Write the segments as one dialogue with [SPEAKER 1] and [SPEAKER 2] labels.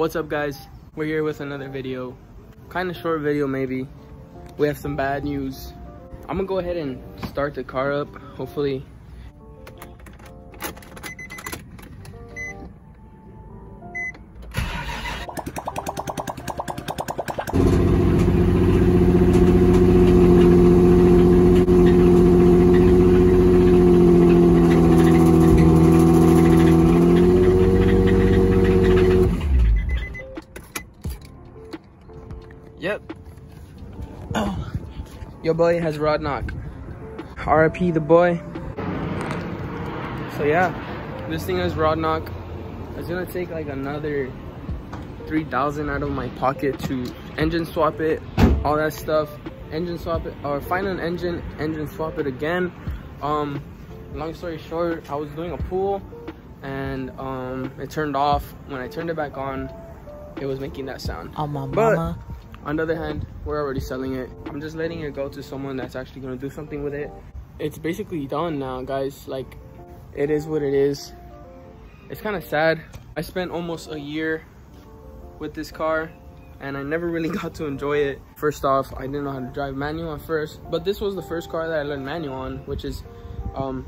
[SPEAKER 1] What's up, guys? We're here with another video, kind of short video maybe. We have some bad news. I'm gonna go ahead and start the car up, hopefully. Yep. Oh. Your boy has rod knock. RIP the boy. So yeah, this thing has rod knock. It's gonna take like another 3,000 out of my pocket to engine swap it, all that stuff. Engine swap it, or find an engine swap it again. Long story short, I was doing a pool and it turned off. When I turned it back on, it was making that sound.
[SPEAKER 2] Oh, my
[SPEAKER 1] but
[SPEAKER 2] mama.
[SPEAKER 1] on the other hand, we're already selling it. I'm just letting it go to someone that's actually gonna do something with it. It's basically done now, guys. Like, it is what it is. It's kind of sad. I spent almost a year with this car and I never really got to enjoy it. First off, I didn't know how to drive manual at first, but this was the first car that I learned manual on, which is,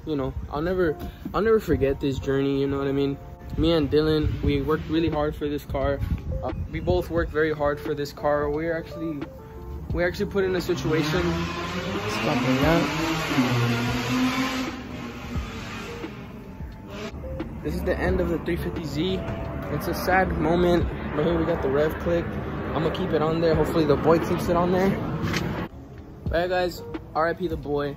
[SPEAKER 1] you know, I'll never forget this journey, you know what I mean? Me and Dylan, we worked really hard for this car. We both worked very hard for this car. We actually put in a situation. This is the end of the 350Z. It's a sad moment, but here we got the rev click. I'm gonna keep it on there. Hopefully the boy keeps it on there. But yeah, guys, RIP the boy.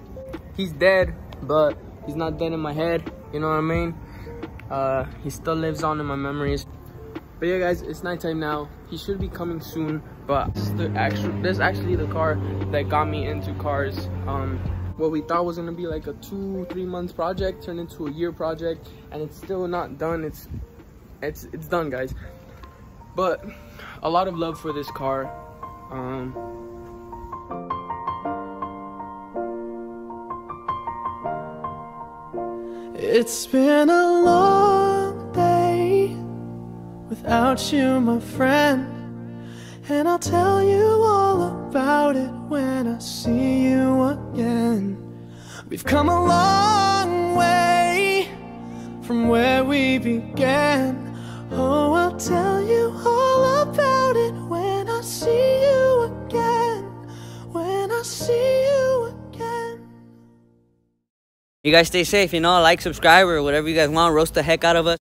[SPEAKER 1] He's dead, but he's not dead in my head. You know what I mean? He still lives on in my memories. But yeah, guys, it's nighttime now. He should be coming soon, but this is actually the car that got me into cars. What we thought was gonna be like a 2-3 months project turned into a year project, and it's still not done. It's done, guys. But a lot of love for this car.
[SPEAKER 3] It's been a long day without you, my friend, and I'll tell you all about it when I see you again. We've come a long way from where we began. Oh, I'll tell you all about it when I see you again. When I see you again.
[SPEAKER 2] You guys stay safe, you know, like, subscribe, or whatever you guys want. Roast the heck out of us.